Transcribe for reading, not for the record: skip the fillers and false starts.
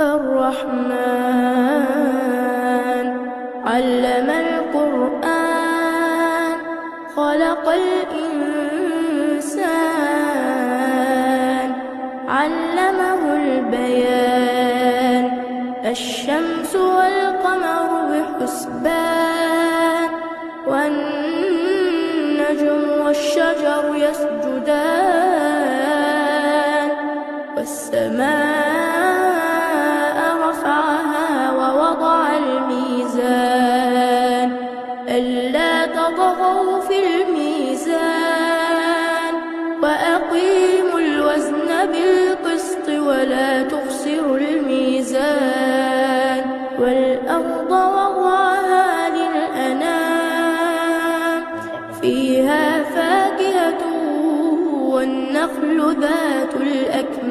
الرحمن علم القرآن خلق الإنسان علمه البيان الشمس والقمر بحسبان والنجم والشجر يسجدان والسماء رفعها ووضع الميزان ألا تطغوا في الميزان وأقيموا الوزن بالقسط ولا تخسروا الميزان والأرض وضعها للأنام فيها فاكهة والنخل ذات الأكمام